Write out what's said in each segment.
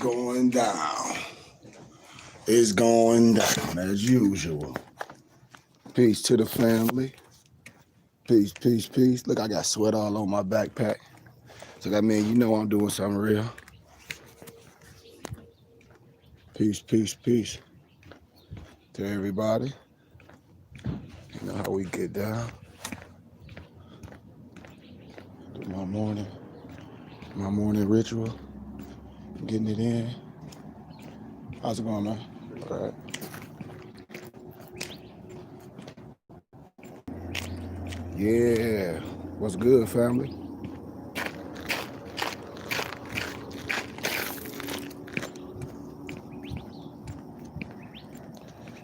going down. It's going down as usual. Peace to the family. Peace, peace, peace. Look, I got sweat all on my backpack. So that means you know I'm doing something real. Peace, peace, peace to everybody. You know how we get down. Do my morning ritual. Getting it in. How's it going, man? All right. Yeah. What's good, family?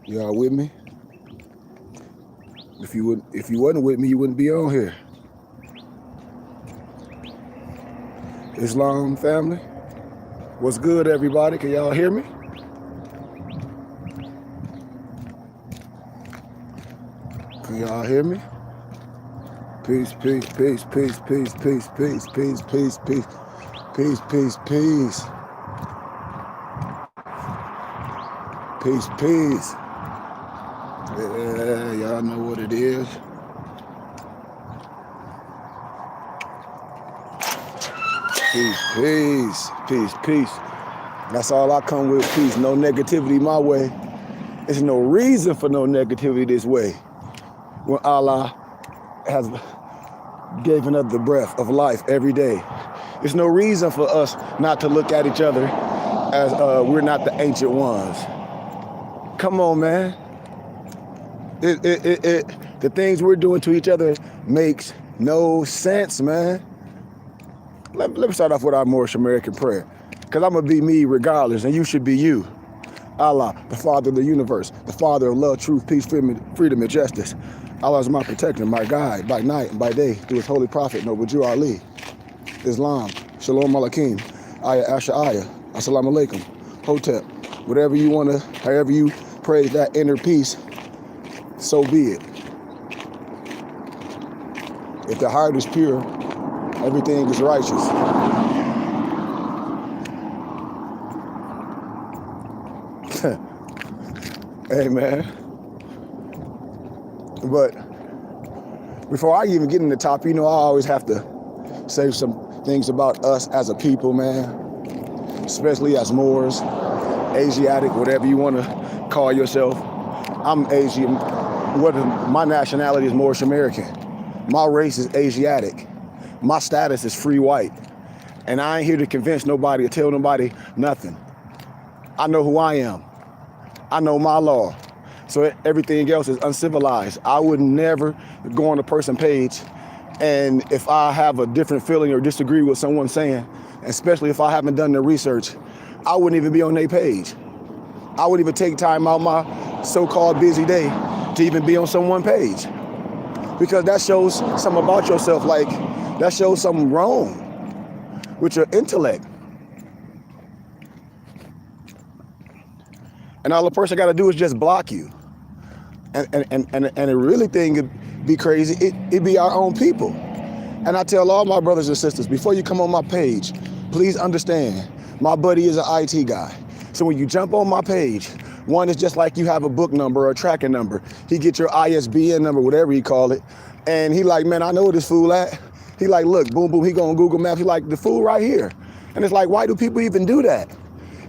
Y'all with me? If you wasn't with me, you wouldn't be on here. Islam family, what's good, everybody? Can y'all hear me? Can y'all hear me? Peace, peace, peace, peace, peace, peace, peace, peace, peace, peace, peace, peace, peace, peace, peace. Yeah, y'all know what it is. Peace, peace, peace, peace. That's all I come with, peace. No negativity my way. There's no reason for no negativity this way. When Allah has given us the breath of life every day. There's no reason for us not to look at each other as we're not the ancient ones. Come on, man. The things we're doing to each other makes no sense, man. Let me start off with our Moorish American prayer, because I'm going to be me regardless, and you should be you. Allah, the Father of the universe, the Father of love, truth, peace, freedom, and justice. Allah is my protector, my guide, by night and by day, through his holy prophet, Noble Jew Ali. Islam, Shalom Alaikum, Ayah Asha Ayah, Assalamu Alaikum, Hotep. Whatever you want to, however you praise that inner peace, so be it. If the heart is pure, everything is righteous. Amen. But before I even get in the top, I always have to say some things about us as a people, man. Especially as Moors, Asiatic, whatever you want to call yourself. I'm Asian. My nationality is Moorish American. My race is Asiatic. My status is free white. And I ain't here to convince nobody or tell nobody nothing. I know who I am. I know my law. So everything else is uncivilized. I would never go on a person's page, and if I have a different feeling or disagree with someone saying, especially if I haven't done the research, I wouldn't even be on their page. I wouldn't even take time out my so-called busy day to even be on someone's page. Because that shows something about yourself, like that shows something wrong with your intellect. And all a person got to do is just block you. And the really thing would be crazy, it be our own people. And I tell all my brothers and sisters, before you come on my page, please understand, my buddy is an IT guy. So when you jump on my page, one is just like you have a book number or a tracking number. He get your ISBN number, whatever he call it. And he like, man, I know where this fool at. He like, look, boom, boom, he go on Google Maps. He like, the fool right here. And it's like, why do people even do that?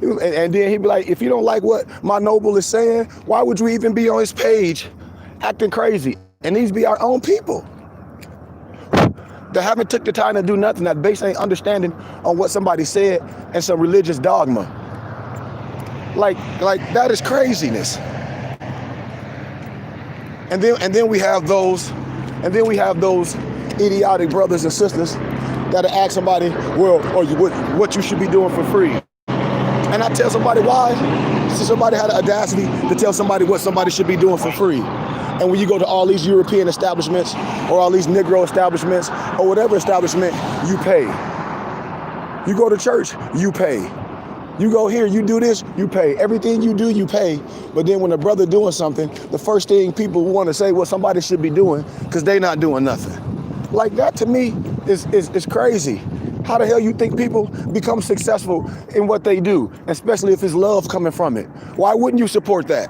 And then he'd be like, if you don't like what my noble is saying, why would you even be on his page acting crazy? And these be our own people that haven't took the time to do nothing, that based ain't understanding on what somebody said and some religious dogma. Like that is craziness. And then we have those idiotic brothers and sisters that ask somebody, well, or what you should be doing for free. And I tell somebody why. So somebody had the audacity to tell somebody what somebody should be doing for free. And when you go to all these European establishments or all these Negro establishments or whatever establishment, you pay. You go to church, you pay. You go here, you do this, you pay. Everything you do, you pay. But then when a brother doing something, the first thing people want to say what somebody should be doing, because they not doing nothing. Like that to me is crazy. How the hell you think people become successful in what they do, especially if it's love coming from it? Why wouldn't you support that?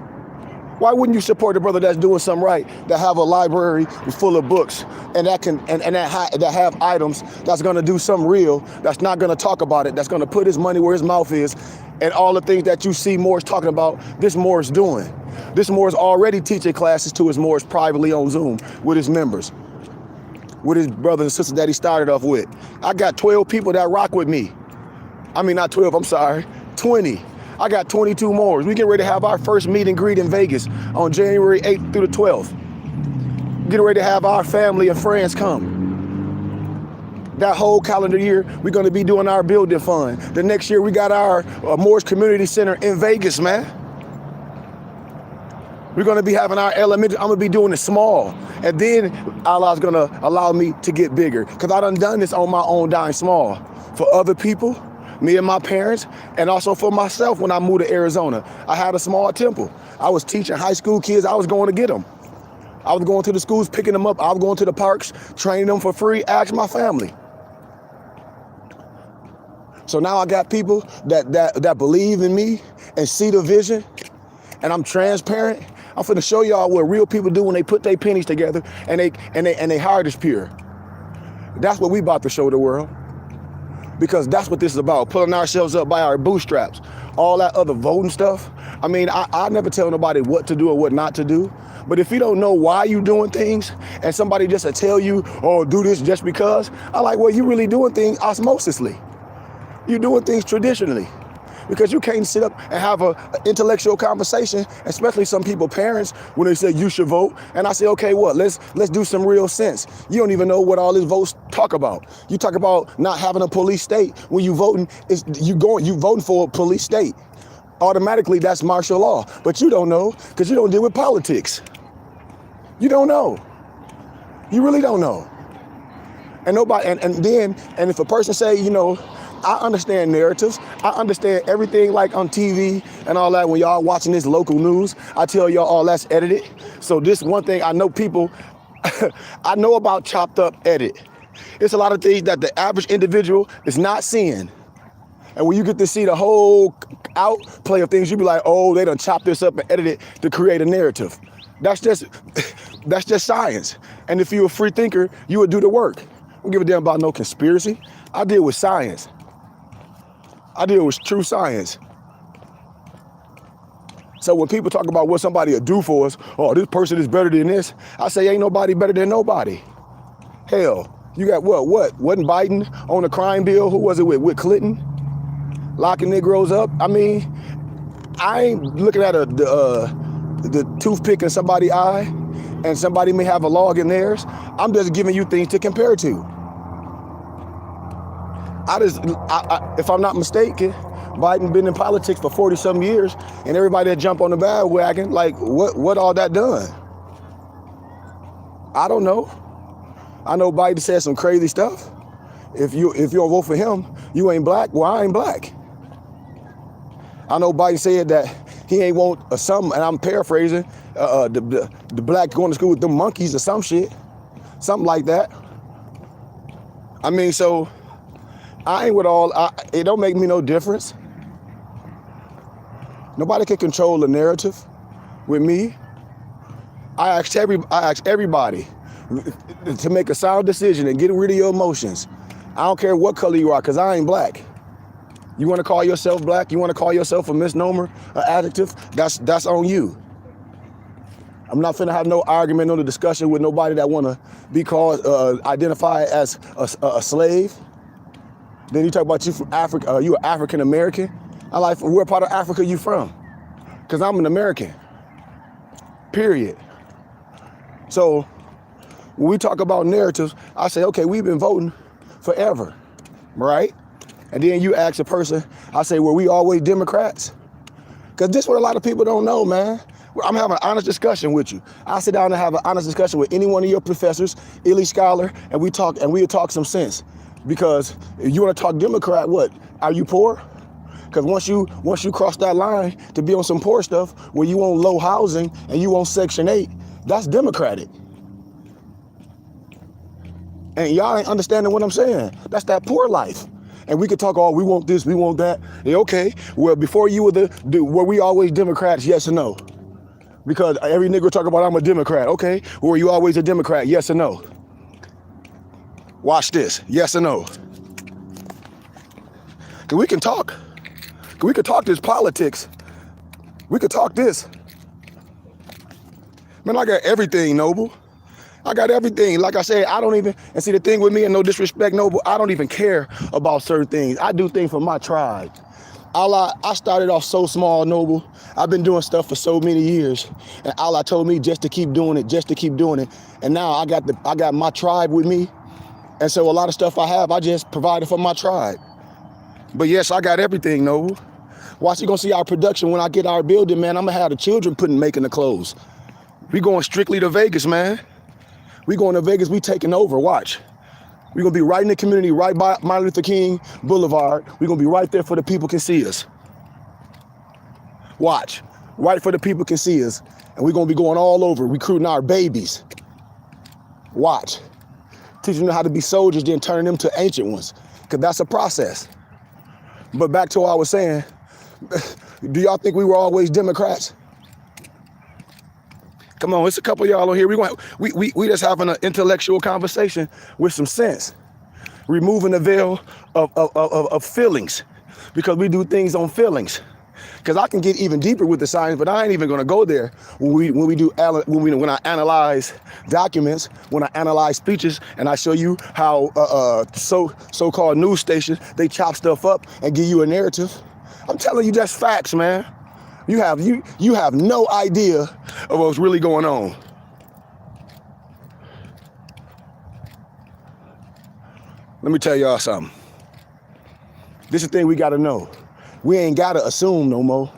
Why wouldn't you support a brother that's doing something right, that have a library full of books and that have items that's gonna do something real, that's not gonna talk about it, that's gonna put his money where his mouth is, and all the things that you see Moore's talking about, this Moore's doing. This Moore's already teaching classes to his Moore's privately on Zoom with his members, with his brothers and sisters that he started off with. I got 12 people that rock with me. I mean, not 12, I'm sorry, 20. I got 22 more. We get ready to have our first meet and greet in Vegas on January 8th through the 12th. Getting ready to have our family and friends come. That whole calendar year, we're going to be doing our building fund. The next year, we got our Moore's Community Center in Vegas, man. We're going to be having our elementary. I'm going to be doing it small. And then Allah's going to allow me to get bigger. Because I done this on my own, dying small. For other people, me and my parents, and also for myself when I moved to Arizona. I had a small temple. I was teaching high school kids. I was going to get them. I was going to the schools, picking them up. I was going to the parks, training them for free. Ask my family. So now I got people that believe in me and see the vision, and I'm transparent. I'm finna show y'all what real people do when they put their pennies together and they heart is pure. That's what we about to show the world. Because that's what this is about, pulling ourselves up by our bootstraps. All that other voting stuff. I mean, I never tell nobody what to do or what not to do. But if you don't know why you're doing things and somebody just to tell you, oh, do this just because, I like, well, you really doing things osmosisly. You're doing things traditionally. Because you can't sit up and have an intellectual conversation, especially some people, parents, when they say you should vote. And I say, okay, what? Let's do some real sense. You don't even know what all these votes talk about. You talk about not having a police state. When you voting, you voting for a police state. Automatically, that's martial law. But you don't know because you don't deal with politics. You don't know. You really don't know. And nobody. And if a person say, you know, I understand narratives. I understand everything like on TV and all that. When y'all watching this local news, I tell y'all all that's edited. So this one thing I know people, I know about chopped up edit. It's a lot of things that the average individual is not seeing. And when you get to see the whole outplay of things, you be like, oh, they done chopped this up and edited it to create a narrative. That's just science. And if you're a free thinker, you would do the work. I don't give a damn about no conspiracy. I deal with science. I deal with true science. So when people talk about what somebody will do for us, oh, this person is better than this, I say ain't nobody better than nobody. Hell, you got what? Wasn't Biden on the crime bill? Who was it with Clinton? Locking Negroes up? I mean, I ain't looking at the toothpick in somebody's eye and somebody may have a log in theirs. I'm just giving you things to compare to. If I'm not mistaken, Biden been in politics for 40-some years, and everybody that jump on the bandwagon, like, what all that done? I don't know. I know Biden said some crazy stuff. If you don't vote for him, you ain't black. Well, I ain't black. I know Biden said that he ain't want and I'm paraphrasing, the black going to school with the monkeys or some shit, something like that. I mean, so. I ain't with all, it don't make me no difference. Nobody can control the narrative with me. I ask everybody to make a sound decision and get rid of your emotions. I don't care what color you are, because I ain't black. You want to call yourself black? You want to call yourself a misnomer, an adjective? That's on you. I'm not finna have no argument, no discussion with nobody that want to be called, identified as a slave. Then you talk about you from Africa, you an African American. I like, where part of Africa you from? Because I'm an American, period. So when we talk about narratives, I say, okay, we've been voting forever, right? And then you ask a person, I say, were we always Democrats? Because this is what a lot of people don't know, man. I'm having an honest discussion with you. I sit down and have an honest discussion with any one of your professors, elite scholar, and we'll talk some sense. Because if you want to talk Democrat, what? Are you poor? Because once you cross that line to be on some poor stuff where you want low housing and you want Section 8, that's Democratic. And y'all ain't understanding what I'm saying. That's that poor life. And we could talk, oh, we want this, we want that. Yeah, okay. Well, before you were we always Democrats, yes or no? Because every nigga talk about I'm a Democrat. Okay. Were you always a Democrat, yes or no? Watch this, yes or no? Cause we can talk. We could talk this politics. We could talk this. Man, I got everything, Noble. I got everything. Like I said, I don't even, and see the thing with me, and no disrespect, Noble, I don't even care about certain things. I do things for my tribe. I started off so small, Noble. I've been doing stuff for so many years. And Allah told me just to keep doing it, just to keep doing it. And now I got my tribe with me. And so a lot of stuff I have, I just provided for my tribe. But yes, I got everything, Noble. Watch, you gonna see our production when I get our building, man. I'm gonna have the children making the clothes. We going strictly to Vegas, man. We going to Vegas, we taking over, watch. We're gonna be right in the community, right by Martin Luther King Boulevard. We're gonna be right there for the people can see us. Watch, right for the people can see us. And we're gonna be going all over, recruiting our babies. Watch, teaching them how to be soldiers, then turning them to ancient ones, because that's a process. But back to what I was saying, do y'all think we were always Democrats? Come on, it's a couple of y'all on here. We just having an intellectual conversation with some sense, removing the veil of feelings, because we do things on feelings. Because I can get even deeper with the science, but I ain't even gonna go there when I analyze documents, when I analyze speeches, and I show you how so-called news stations, they chop stuff up and give you a narrative. I'm telling you, that's facts, man. You have no idea of what's really going on. Let me tell y'all something. This is the thing we gotta know. We ain't gotta assume no more.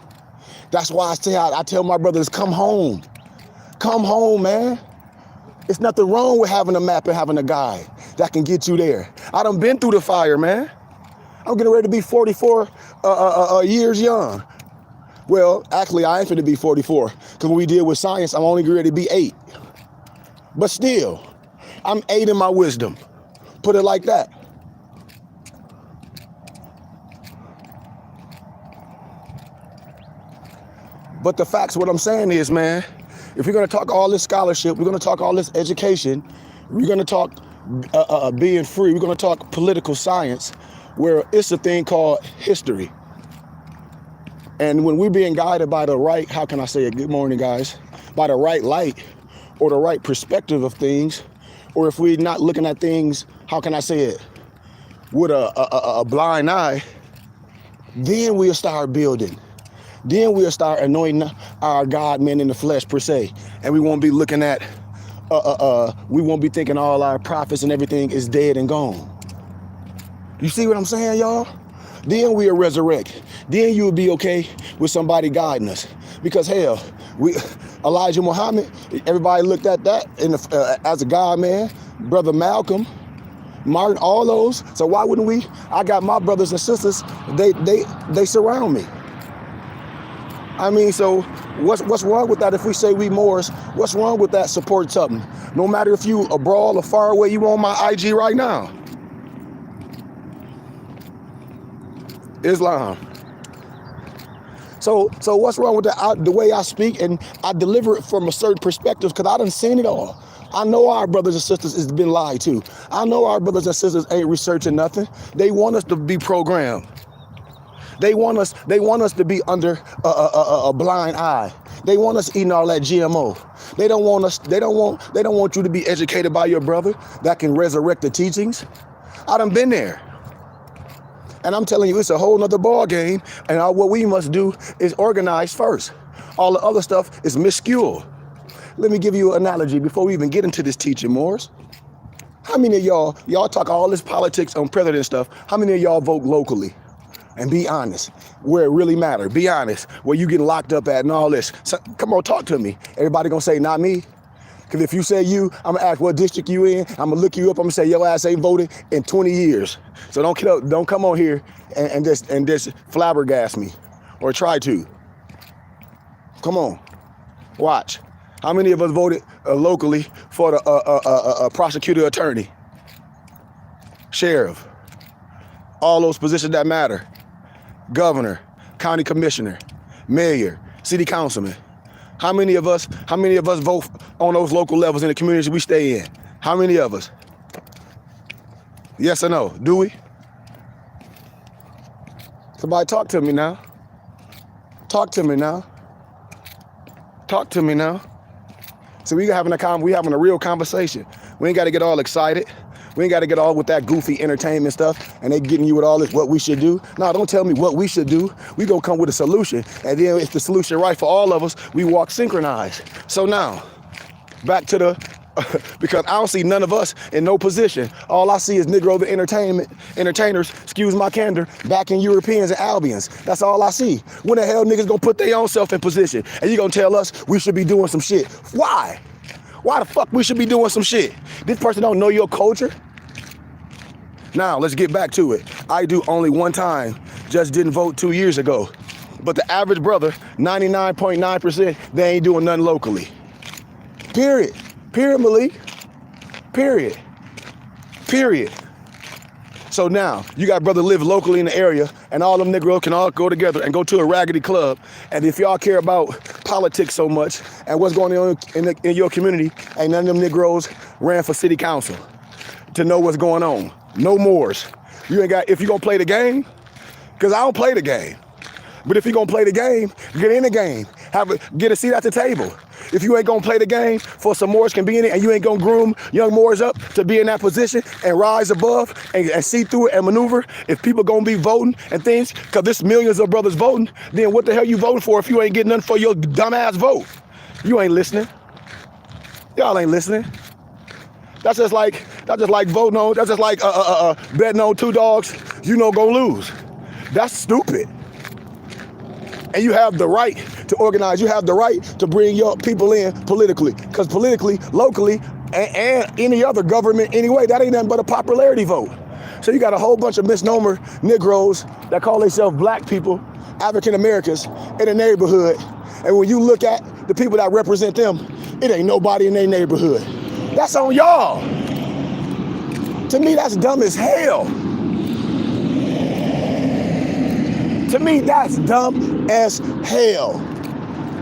That's why I tell my brothers, come home. Come home, man. It's nothing wrong with having a map and having a guide that can get you there. I done been through the fire, man. I'm getting ready to be 44 years young. Well, actually, I ain't finna be 44, because when we deal with science, I'm only ready to be 8. But still, I'm 8 in my wisdom. Put it like that. But the facts, what I'm saying is, man, if we're gonna talk all this scholarship, we're gonna talk all this education, we're gonna talk being free, we're gonna talk political science, where it's a thing called history. And when we're being guided by the right, how can I say it? Good morning, guys. By the right light or the right perspective of things, or if we're not looking at things, how can I say it? With a blind eye, then we'll start building. Then we'll start anointing our God men in the flesh per se. And we won't be looking at, we won't be thinking all our prophets and everything is dead and gone. You see what I'm saying, y'all? Then we'll resurrect. Then you'll be okay with somebody guiding us. Because hell, Elijah Muhammad, everybody looked at that as a God man. Brother Malcolm, Martin, all those. So why wouldn't we? I got my brothers and sisters, they surround me. I mean, so what's wrong with that if we say we Moors? What's wrong with that support something? No matter if you abroad or far away, you on my IG right now. Islam. So what's wrong with the way I speak and I deliver it from a certain perspective, because I done seen it all. I know our brothers and sisters has been lied to. I know our brothers and sisters ain't researching nothing. They want us to be programmed. They want us to be under a blind eye. They want us eating all that GMO. They don't want you to be educated by your brother that can resurrect the teachings. I done been there. And I'm telling you, it's a whole nother ball game. And what we must do is organize first. All the other stuff is minuscule. Let me give you an analogy before we even get into this teaching, Morris. How many of y'all talk all this politics on president stuff? How many of y'all vote locally? And be honest, where it really matters. Be honest, where you get locked up at and all this. So, come on, talk to me. Everybody gonna say, not me. Because if you say you, I'm gonna ask what district you in. I'm gonna look you up. I'm gonna say your ass ain't voted in 20 years. So don't come on here and just flabbergast me or try to. Come on, watch. How many of us voted locally for the prosecutor attorney? sheriff, all those positions that matter, governor, county commissioner, mayor, city councilman. How many of us vote on those local levels in the communities we stay in? How many of us? Yes or no? Do we? Somebody talk to me now. Talk to me now. Talk to me now. So we having a real conversation. We ain't got to get all excited. We ain't got to get all with that goofy entertainment stuff and they getting you with all this what we should do. No, don't tell me what we should do. We gonna come with a solution. And then if the solution right for all of us, we walk synchronized. So now, back to the, because I don't see none of us in no position. All I see is Negro the entertainers, excuse my candor, backing Europeans and Albions. That's all I see. When the hell niggas gonna put their own self in position? And you gonna tell us we should be doing some shit. Why? Why the fuck we should be doing some shit? This person don't know your culture? Now, let's get back to it. I do only one time, just didn't vote 2 years ago. But the average brother, 99.9%, they ain't doing nothing locally. Period. Period, Malik. Period. Period. So now, you got brother live locally in the area, and all them Negroes can all go together and go to a raggedy club. And if y'all care about politics so much and what's going on in your community, ain't none of them Negroes ran for city council to know what's going on. No mores. You ain't got, if you gonna play the game, because I don't play the game. But if you gonna play the game, get in the game. Get a seat at the table. If you ain't gonna play the game for some Moors can be in it and you ain't gonna groom young Moors up to be in that position and rise above and see through it and maneuver, if people gonna be voting and things, because there's millions of brothers voting, then what the hell you voting for if you ain't getting nothing for your dumbass vote? You ain't listening. Y'all ain't listening. That's just like voting on, that's just like betting on two dogs, you know gonna lose. That's stupid. And you have the right to organize. You have the right to bring your people in politically. Because politically, locally, and any other government anyway, that ain't nothing but a popularity vote. So you got a whole bunch of misnomer Negroes that call themselves black people, African Americans in a neighborhood. And when you look at the people that represent them, it ain't nobody in their neighborhood. That's on y'all. To me, that's dumb as hell. To me, that's dumb as hell.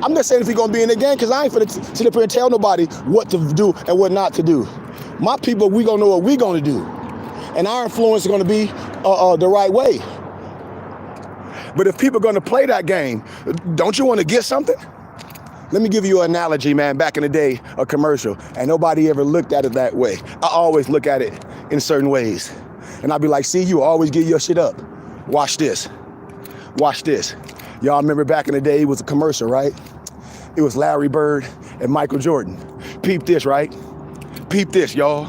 I'm just saying if you're gonna be in the game, because I ain't finna sit up here and tell nobody what to do and what not to do. My people, we gonna know what we gonna do. And our influence is gonna be the right way. But if people are gonna play that game, don't you wanna get something? Let me give you an analogy, man. Back in the day, a commercial, and nobody ever looked at it that way. I always look at it in certain ways. And I'll be like, see, you always give your shit up. Watch this. Watch this. Y'all remember back in the day, it was a commercial, right? It was Larry Bird and Michael Jordan. Peep this, right? Peep this, y'all.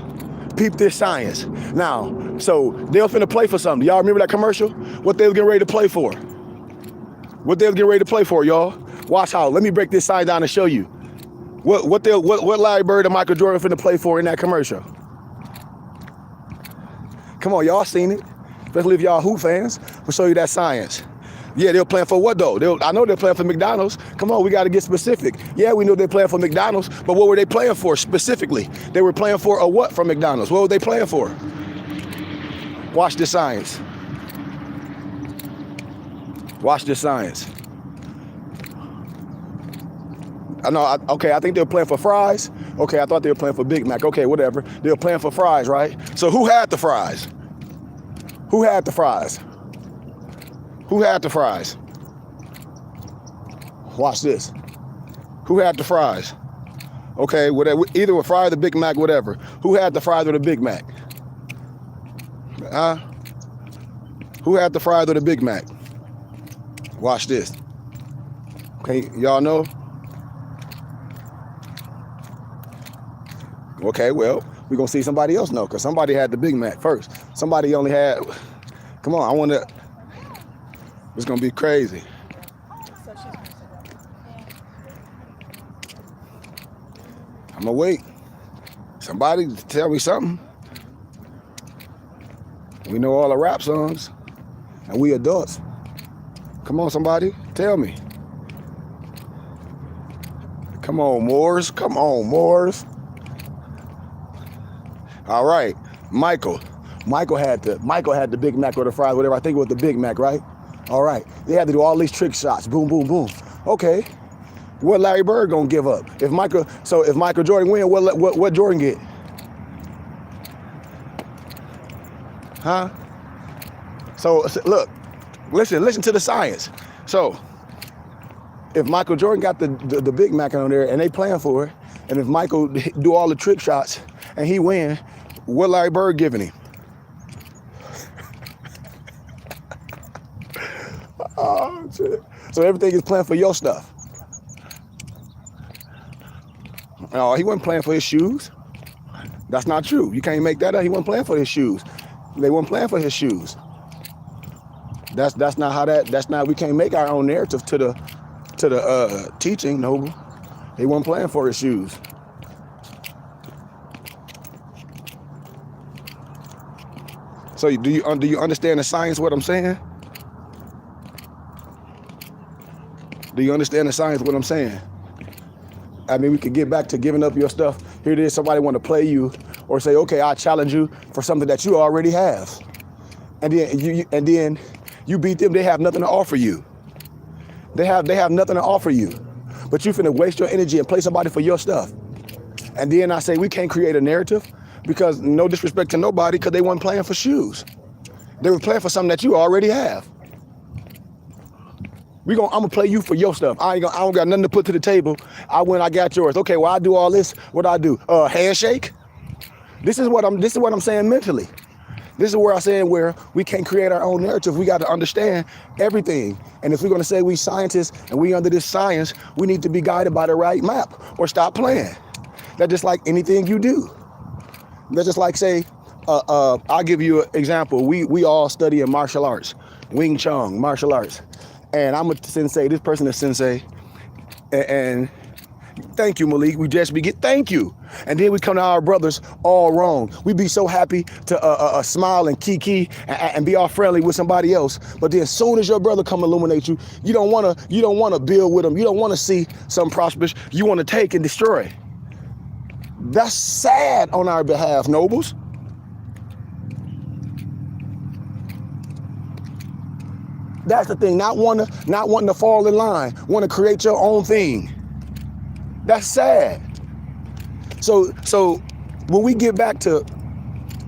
Peep this science. Now, so they were finna play for something. Y'all remember that commercial? What they was getting ready to play for? What they was getting ready to play for, y'all? Watch how. Let me break this science down and show you. What Larry Bird and Michael Jordan finna play for in that commercial. Come on, y'all seen it. Especially if y'all Who fans. We'll show you that science. Yeah, they're playing for what though? I know they're playing for McDonald's. Come on, we got to get specific. Yeah, we know they're playing for McDonald's, but what were they playing for specifically? They were playing for a what from McDonald's? What were they playing for? Watch this science. Watch this science. Okay, I think they were playing for fries. Okay, I thought they were playing for Big Mac. Okay, whatever. They were playing for fries, right? So who had the fries? Who had the fries? Who had the fries? Watch this. Who had the fries? Okay, whatever, either a fry or the Big Mac, whatever. Who had the fries or the Big Mac? Who had the fries or the Big Mac? Watch this. Okay, y'all know? Okay, well, we're gonna see somebody else know, because somebody had the Big Mac first. Somebody only had, come on, I wanna, it's gonna be crazy. I'm gonna wait. Somebody tell me something. We know all the rap songs, and we adults. Come on, somebody, tell me. Come on, Moors. Come on, Moors. All right, Michael, Michael had the Big Mac or the fries, whatever. I think it was the Big Mac, right? All right. They had to do all these trick shots. Boom, boom, boom. Okay. What Larry Bird gonna give up? If Michael Jordan win, what Jordan get? Huh? So look, listen to the science. So if Michael Jordan got the Big Mac on there and they playing for it, and if Michael do all the trick shots and he win, what Larry Bird giving him? Oh, shit. So everything is playing for your stuff. No, he wasn't playing for his shoes. That's not true. You can't make that up. He wasn't playing for his shoes. They weren't playing for his shoes. That's not how that's not, we can't make our own narrative to the teaching, Noble. He wasn't playing for his shoes. So do you understand the science of what I'm saying? Do you understand the science of what I'm saying? I mean, we could get back to giving up your stuff. Here it is, somebody want to play you or say, okay, I challenge you for something that you already have. And then you beat them, they have nothing to offer you. They have nothing to offer you. But you finna waste your energy and play somebody for your stuff. And then I say we can't create a narrative because no disrespect to nobody, because they weren't playing for shoes. They were playing for something that you already have. I'm gonna play you for your stuff. I don't got nothing to put to the table. I win, I got yours. Okay, well I do all this. What I do? Handshake. This is what I'm saying mentally. This is where I'm saying where we can't create our own narrative. We got to understand everything. And if we're gonna say we scientists and we under this science, we need to be guided by the right map or stop playing. That's just like anything you do. That's just like say, I'll give you an example. We all study in martial arts, Wing Chun, martial arts. And I'm a sensei, this person is sensei, and thank you, Malik, we just thank you. And then we come to our brothers all wrong. We be so happy to smile and kiki and be all friendly with somebody else. But then as soon as your brother come illuminate you, you don't wanna build with them. You don't wanna see something prosperous. You wanna take and destroy. That's sad on our behalf, nobles. That's the thing, not wanting to fall in line, want to create your own thing. That's sad. So when we get back to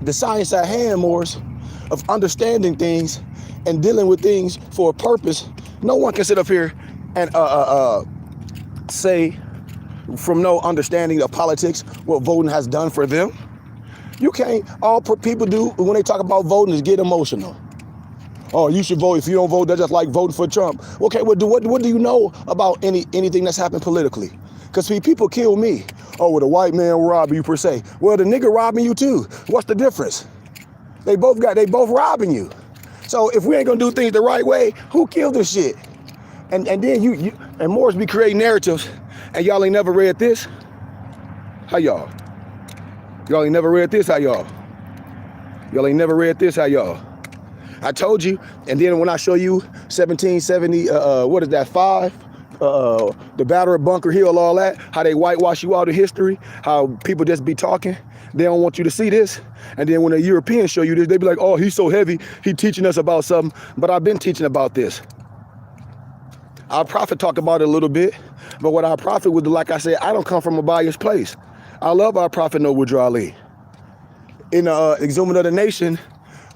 the science at hand, Morris, of understanding things and dealing with things for a purpose, no one can sit up here and say from no understanding of politics what voting has done for them. You can't. All people do when they talk about voting is get emotional. Oh, you should vote. If you don't vote, that's just like voting for Trump. Okay, well, what do you know about anything that's happened politically? Because people kill me. Oh, well, the white man robbed you per se. Well, the nigga robbing you too. What's the difference? They both robbing you. So if we ain't gonna do things the right way, who killed this shit? And then you and Morris be creating narratives, and y'all ain't never read this. How y'all? Y'all ain't never read this. How y'all? Y'all ain't never read this. How y'all? I told you, and then when I show you 1770, what is that, 5? The Battle of Bunker Hill, all that, how they whitewash you out of history, how people just be talking. They don't want you to see this. And then when the Europeans show you this, they be like, oh, he's so heavy, he teaching us about something. But I've been teaching about this. Our prophet talked about it a little bit, but what our prophet would do, like I said, I don't come from a biased place. I love our prophet Noble Ali. In Exhuming of the Nation,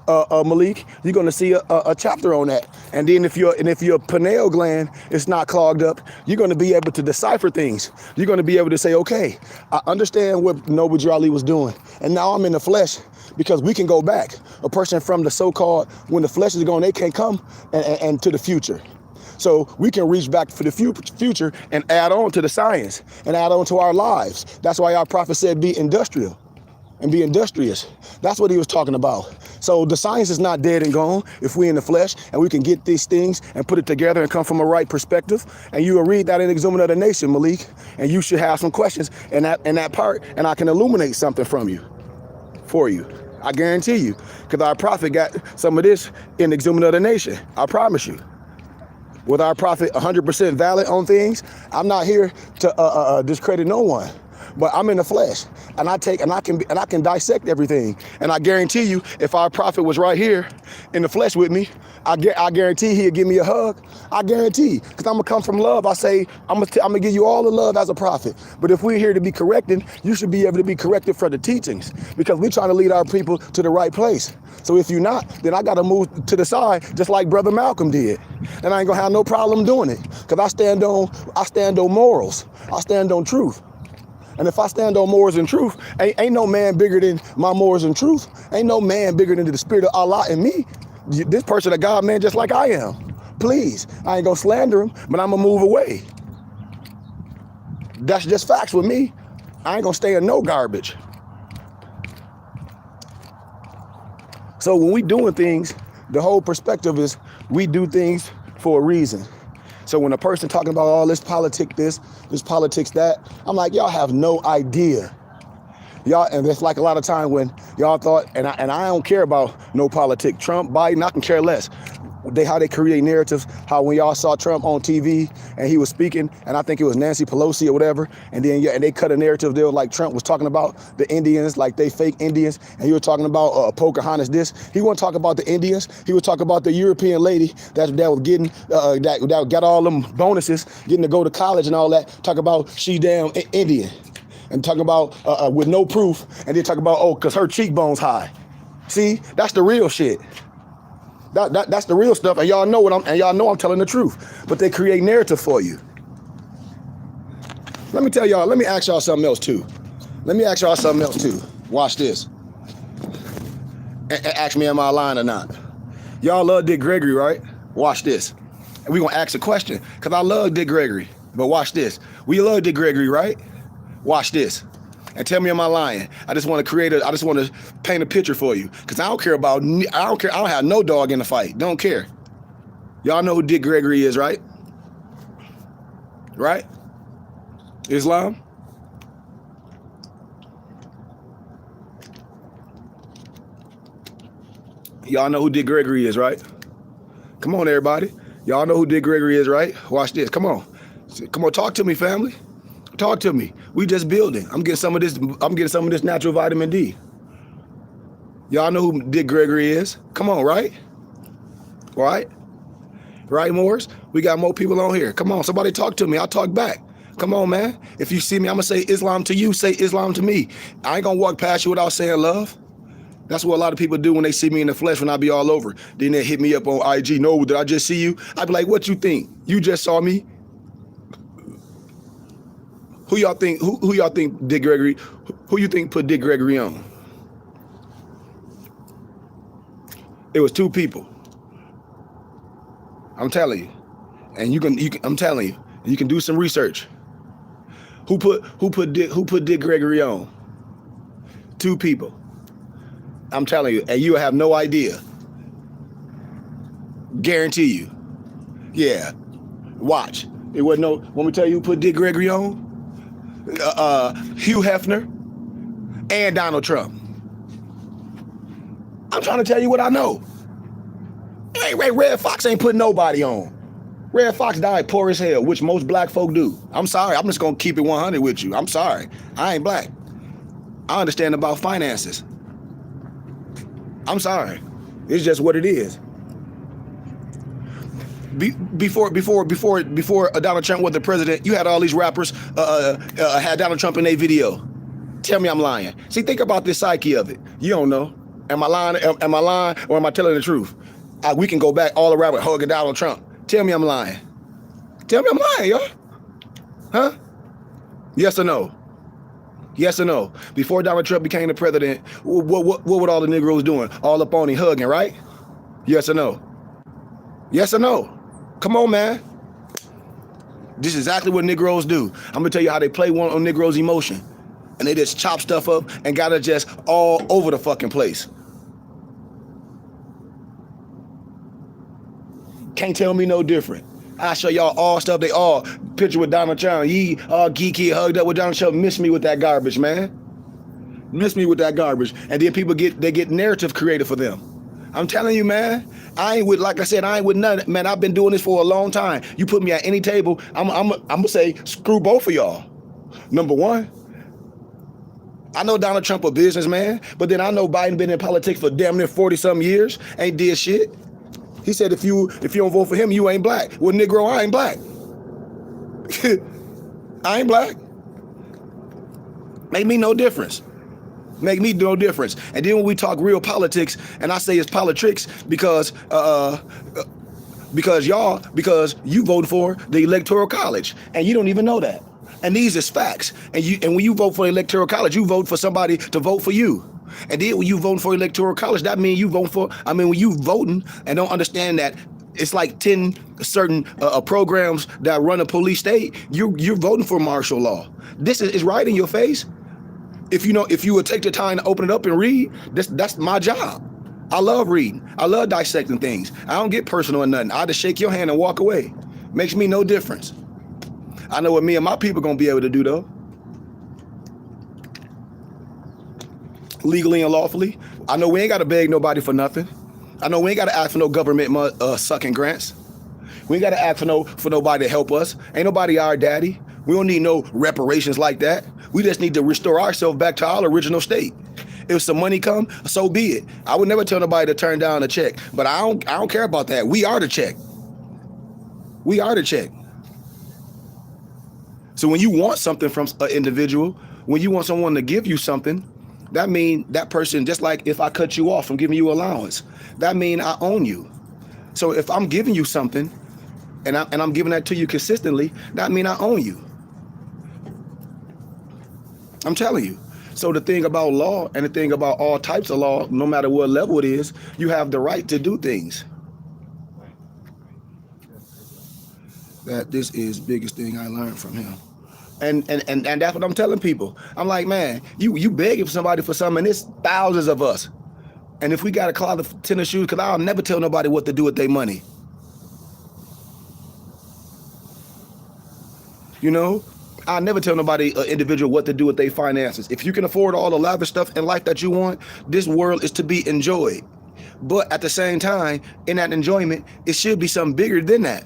Malik, you're gonna see a chapter on that. And then if your pineal gland is not clogged up, you're gonna be able to decipher things. You're gonna be able to say, okay, I understand what Noble Ali was doing, and now I'm in the flesh, because we can go back. A person from the so-called, when the flesh is gone, they can't come and to the future. So we can reach back for the future and add on to the science and add on to our lives. That's why our prophet said be industrial and be industrious. That's what he was talking about. So the science is not dead and gone if we in the flesh, and we can get these things and put it together and come from a right perspective. And you will read that in Exhuming of the Nation, Malik, and you should have some questions in that part, and I can illuminate something for you. I guarantee you, because our prophet got some of this in Exhuming of the Nation. I promise you. With our prophet 100% valid on things, I'm not here to discredit no one. but I'm in the flesh, and I can dissect everything. And I guarantee you, if our prophet was right here in the flesh with me, I guarantee he'd give me a hug. I guarantee, because I'm gonna come from love. I say I'm gonna give you all the love as a prophet. But if we're here to be corrected, you should be able to be corrected for the teachings, because we're trying to lead our people to the right place. So if you're not, then I gotta move to the side, just like Brother Malcolm did, and I ain't gonna have no problem doing it, because I stand on morals. I stand on truth. And if I stand on morals and truth, ain't no man bigger than my morals and truth. Ain't no man bigger than the spirit of Allah in me. This person a God man just like I am. Please, I ain't gonna slander him, but I'm gonna move away. That's just facts with me. I ain't gonna stay in no garbage. So when we doing things, the whole perspective is we do things for a reason. So when a person talking about all this politics that, I'm like, y'all have no idea. Y'all, and it's like a lot of time when y'all thought, and I don't care about no politics, Trump, Biden, I can care less. How they create narratives, how when y'all saw Trump on TV and he was speaking, and I think it was Nancy Pelosi or whatever, and then and they cut a narrative there like Trump was talking about the Indians, like they fake Indians, and he was talking about Pocahontas this. He wasn't talking about the Indians. He was talking about the European lady that was getting that got all them bonuses, getting to go to college and all that. Talk about she damn Indian, and talking about with no proof, and then talk about because her cheekbones high. See, that's the real shit. That's the real stuff, and y'all know I'm telling the truth. But they create narrative for you. Let me ask y'all something else too. Watch this. And ask me, am I lying or not? Y'all love Dick Gregory, right? Watch this. And we're gonna ask a question, because I love Dick Gregory. But watch this. We love Dick Gregory, right? Watch this. And tell me, am I lying? I just want to paint a picture for you, because I don't care. I don't have no dog in the fight. Don't care. Y'all know who Dick Gregory is, right? Right? Islam? Y'all know who Dick Gregory is, right? Come on, everybody. Y'all know who Dick Gregory is, right? Watch this. Come on, talk to me, family. Talk to me. We just building. I'm getting some of this natural vitamin D. Y'all know who Dick Gregory is. Come on, right? Right? Right, Morris? We got more people on here. Come on, somebody talk to me. I'll talk back. Come on, man. If you see me, I'm gonna say Islam to you, say Islam to me. I ain't gonna walk past you without saying love. That's what a lot of people do when they see me in the flesh, when I be all over. Then they hit me up on IG. No, did I just see you? I be like, what you think? You just saw me? Who y'all think Dick Gregory? Who you think put Dick Gregory on? It was two people. I'm telling you, and I'm telling you, you can do some research. Who put Dick Gregory on? Two people. I'm telling you, and you have no idea. Guarantee you. Yeah. Watch. It wasn't no. Want me to tell you who put Dick Gregory on? Hugh Hefner and Donald Trump. I'm trying to tell you what I know. Hey, Red Fox ain't putting nobody on. Red Fox died poor as hell, which most black folk do. I'm sorry. I'm just gonna keep it 100 with you. I'm sorry. I ain't black. I understand about finances. I'm sorry. It's just what it is. Before Donald Trump was the president, you had all these rappers had Donald Trump in their video. Tell me I'm lying. See, think about this psyche of it. You don't know. Am I lying? Am I lying, or am I telling the truth? We can go back all around with hugging Donald Trump. Tell me I'm lying. Tell me I'm lying, y'all. Huh? Yes or no? Yes or no? Before Donald Trump became the president, what were all the Negroes doing? All up on him hugging, right? Yes or no? Yes or no? Come on, man. This is exactly what Negroes do. I'm gonna tell you how they play one on Negroes' emotion. And they just chop stuff up and got it just all over the fucking place. Can't tell me no different. I show y'all all stuff. They all picture with Donald Trump. He all geeky, hugged up with Donald Trump. Miss me with that garbage, man. Miss me with that garbage. And then people get narrative created for them. I'm telling you, man. I ain't with none. Man, I've been doing this for a long time. You put me at any table, I'm gonna say screw both of y'all. Number one, I know Donald Trump a businessman, but then I know Biden been in politics for damn near 40-something years, ain't did shit. He said if you don't vote for him, you ain't black. Well, Negro, I ain't black. I ain't black. Make me no difference. Make me no difference. And then when we talk real politics, and I say it's politricks because you voted for the Electoral College, and you don't even know that. And these is facts. And when you vote for the Electoral College, you vote for somebody to vote for you. And then when you vote for Electoral College, that means you vote for, when you voting and don't understand that it's like 10 certain programs that run a police state, you're voting for martial law. This is right in your face. If you would take the time to open it up and read, that's my job. I love reading. I love dissecting things. I don't get personal or nothing. I just shake your hand and walk away. Makes me no difference. I know what me and my people gonna be able to do though. Legally and lawfully. I know we ain't gotta beg nobody for nothing. I know we ain't gotta ask for no government sucking grants. We ain't gotta ask for nobody to help us. Ain't nobody our daddy. We don't need no reparations like that. We just need to restore ourselves back to our original state. If some money come, so be it. I would never tell nobody to turn down a check, but I don't care about that. We are the check. We are the check. So when you want something from an individual, when you want someone to give you something, that means that person, just like if I cut you off from giving you allowance, that means I own you. So if I'm giving you something and I'm giving that to you consistently, that means I own you. I'm telling you. So the thing about law and the thing about all types of law, no matter what level it is, you have the right to do things. That this is the biggest thing I learned from him. And that's what I'm telling people. I'm like, man, you begging for somebody for something, and it's thousands of us. And if we got a closet of tennis shoes, because I'll never tell nobody what to do with their money. You know? I'll never tell nobody, individual, what to do with their finances. If you can afford all the lavish stuff in life that you want, this world is to be enjoyed. But at the same time, in that enjoyment, it should be something bigger than that.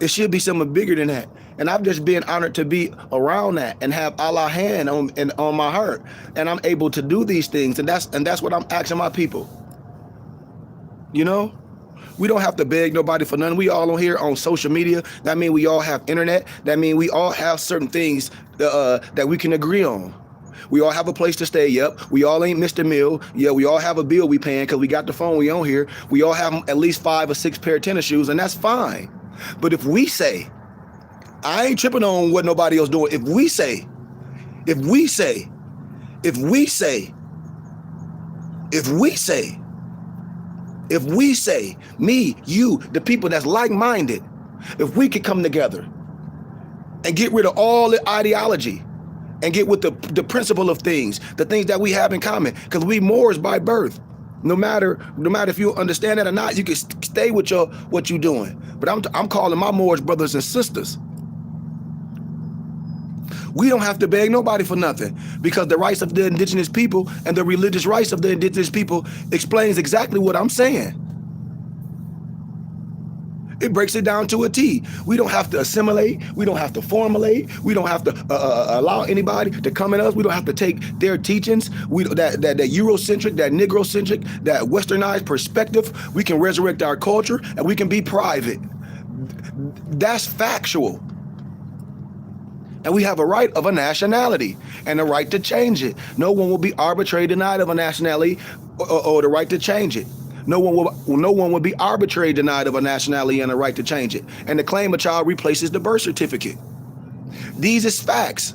It should be something bigger than that. And I've just been honored to be around that and have Allah's hand on my heart. And I'm able to do these things. And that's what I'm asking my people. You know? We don't have to beg nobody for nothing. We all on here on social media. That means we all have internet. That means we all have certain things that we can agree on. We all have a place to stay. Yep. We all ain't Mr. Mill. Yeah, we all have a bill we paying because we got the phone we on here. We all have at least 5 or 6 pair of tennis shoes, and that's fine. But if we say, I ain't tripping on what nobody else doing. If we say, me, you, the people that's like-minded, if we could come together and get rid of all the ideology and get with the principle of things, the things that we have in common, because we Moors by birth. No matter if you understand that or not, you can stay with what you're doing. But I'm calling my Moors brothers and sisters. We don't have to beg nobody for nothing, because the rights of the indigenous people and the religious rights of the indigenous people explains exactly what I'm saying. It breaks it down to a T. We don't have to assimilate. We don't have to formulate. We don't have to allow anybody to come at us. We don't have to take their teachings. That Eurocentric, that Negrocentric, that Westernized perspective. We can resurrect our culture and we can be private. That's factual. And we have a right of a nationality and a right to change it. No one will be arbitrarily denied of a nationality or the right to change it. No one will be arbitrarily denied of a nationality and a right to change it. And to claim a child replaces the birth certificate. These is facts.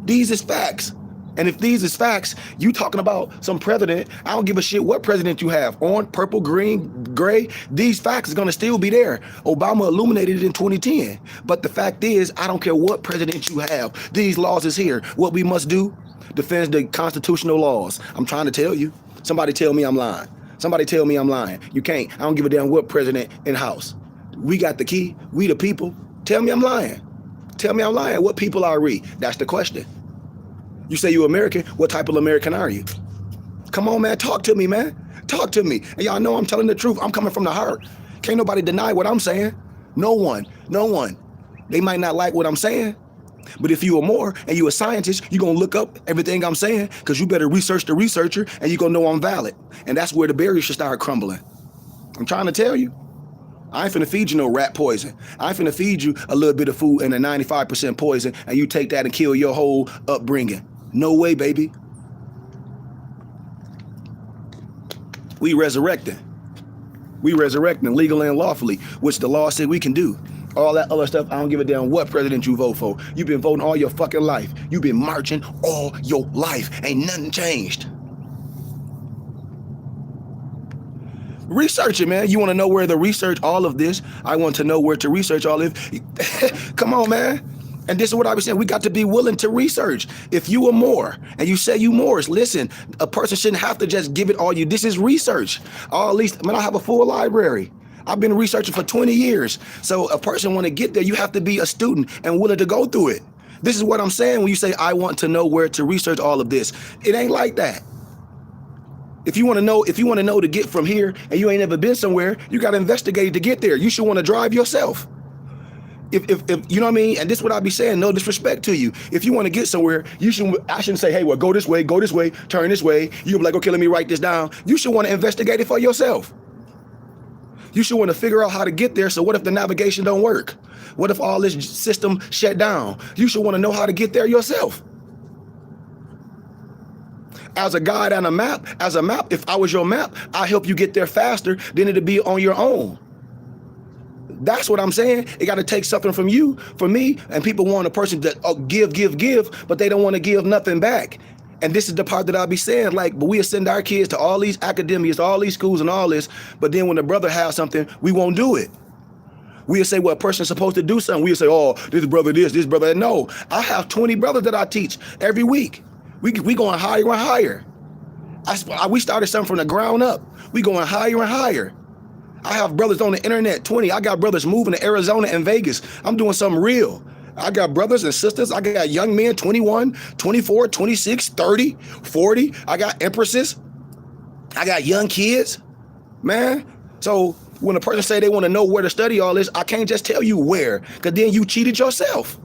These is facts. And if these is facts, you talking about some president, I don't give a shit what president you have, orange, purple, green, gray, these facts are gonna still be there. Obama illuminated it in 2010. But the fact is, I don't care what president you have, these laws is here. What we must do, defend the constitutional laws. I'm trying to tell you. Somebody tell me I'm lying. Somebody tell me I'm lying. You can't. I don't give a damn what president in house. We got the key. We the people. Tell me I'm lying. Tell me I'm lying. What people are we? That's the question. You say you American. What type of American are you? Come on, man. Talk to me, man. Talk to me. And y'all know I'm telling the truth. I'm coming from the heart. Can't nobody deny what I'm saying. No one. No one. They might not like what I'm saying, But if you are more and you a scientist, you're going to look up everything I'm saying because you better research the researcher and you're going to know I'm valid. And that's where the barrier should start crumbling. I'm trying to tell you. I ain't finna feed you no rat poison. I ain't finna feed you a little bit of food and a 95% poison and you take that and kill your whole upbringing. No way, baby. We resurrecting. We resurrecting legally and lawfully, which the law said we can do. All that other stuff, I don't give a damn what president you vote for. You've been voting all your fucking life. You've been marching all your life. Ain't nothing changed. Research it, man. You want to know where to research all of this? I want to know where to research all of it. Come on, man. And this is what I was saying. We got to be willing to research. If you are more and you say you more, listen, a person shouldn't have to just give it all you. This is research. Or at least, I have a full library. I've been researching for 20 years. So a person want to get there, you have to be a student and willing to go through it. This is what I'm saying when you say, I want to know where to research all of this. It ain't like that. If you want to know to get from here and you ain't never been somewhere, you got to investigate to get there. You should want to drive yourself. If you know what I mean? And this is what I be saying, no disrespect to you. If you want to get somewhere, I shouldn't say, hey, well, go this way, turn this way. You'll be like, okay, let me write this down. You should want to investigate it for yourself. You should want to figure out how to get there. So what if the navigation don't work? What if all this system shut down? You should want to know how to get there yourself. As a guide and a map, if I was your map, I'll help you get there faster than it'd be on your own. That's what I'm saying. It got to take something from you, from me, and people want a person that give, but they don't want to give nothing back. And this is the part that I'll be saying, like, but we'll send our kids to all these academias, to all these schools and all this, but then when the brother has something, we won't do it. We'll say, well, a person's supposed to do something. We'll say, oh, this brother this brother that. No, I have 20 brothers that I teach every week. We going higher and higher. We started something from the ground up. We going higher and higher. I have brothers on the internet, 20. I got brothers moving to Arizona and Vegas. I'm doing something real. I got brothers and sisters. I got young men, 21, 24, 26, 30, 40. I got empresses. I got young kids, man. So when a person say they want to know where to study all this, I can't just tell you where, because then you cheated yourself.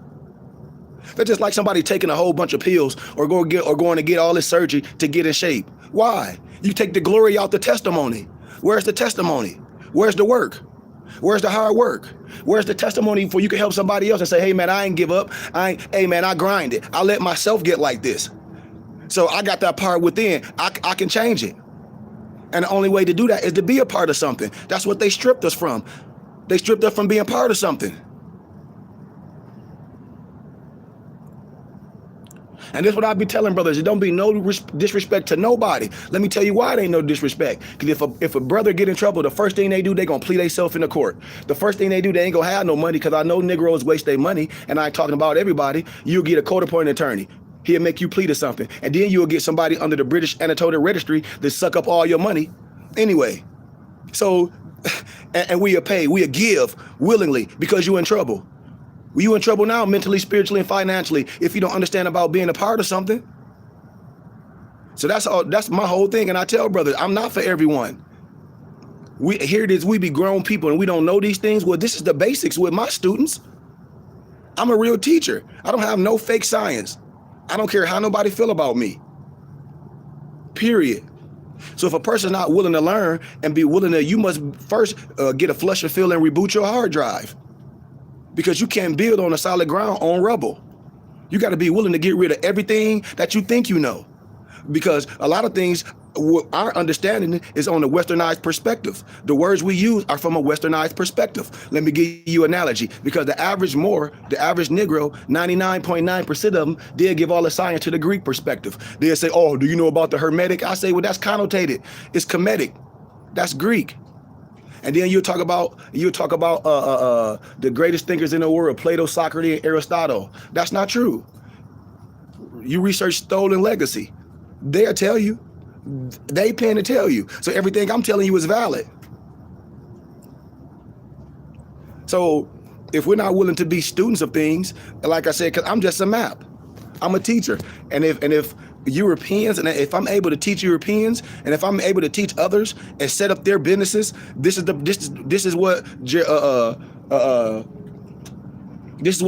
That's just like somebody taking a whole bunch of pills or going to get all this surgery to get in shape. Why? You take the glory out the testimony. Where's the testimony? Where's the work? Where's the hard work? Where's the testimony for you can help somebody else and say, hey man, I ain't give up. Hey man, I grind it. I let myself get like this. So I got that part within. I can change it. And the only way to do that is to be a part of something. That's what they stripped us from. They stripped us from being part of something. And this is what I be telling brothers. It don't be no disrespect to nobody. Let me tell you why it ain't no disrespect. Because if a brother get in trouble, the first thing they do, they gonna plead themselves in the court. The first thing they do, they ain't gonna have no money, because I know Negroes waste their money, and I ain't talking about everybody. You'll get a court-appointed attorney. He'll make you plead or something. And then you'll get somebody under the British Annotated Registry that suck up all your money anyway. So, and we'll pay, we'll give willingly because you're in trouble. You in trouble now, mentally, spiritually, and financially, if you don't understand about being a part of something. So that's my whole thing. And I tell brothers, I'm not for everyone. Here it is, we be grown people and we don't know these things. Well, this is the basics with my students. I'm a real teacher. I don't have no fake science. I don't care how nobody feel about me. Period. So if a person's not willing to learn and be willing to, you must first get a flush and fill and reboot your hard drive. Because you can't build on a solid ground on rubble. You got to be willing to get rid of everything that you think you know. Because a lot of things, our understanding is on a westernized perspective. The words we use are from a westernized perspective. Let me give you an analogy. Because the average Negro, 99.9% of them, they'll give all the science to the Greek perspective. They'll say, oh, do you know about the Hermetic? I say, well, that's connotated. It's Kemetic. That's Greek. And then you'll talk about the greatest thinkers in the world, Plato, Socrates, and Aristotle. That's not true. You research stolen legacy. They'll tell you. They plan to tell you. So everything I'm telling you is valid. So if we're not willing to be students of things, like I said, because I'm just a map. I'm a teacher. And if Europeans, and if I'm able to teach Europeans, and if I'm able to teach others and set up their businesses, this is what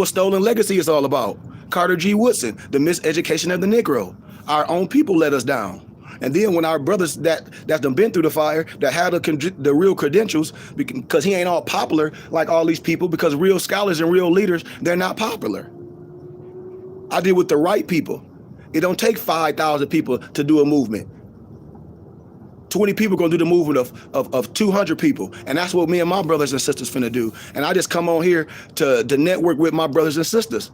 stolen legacy is all about. Carter G. Woodson, the miseducation of the Negro. Our own people let us down. And then when our brothers that done been through the fire, that had the real credentials, because he ain't all popular like all these people, because real scholars and real leaders, they're not popular. I deal with the right people. It don't take 5,000 people to do a movement. 20 people gonna do the movement of 200 people. And that's what me and my brothers and sisters finna do. And I just come on here to network with my brothers and sisters,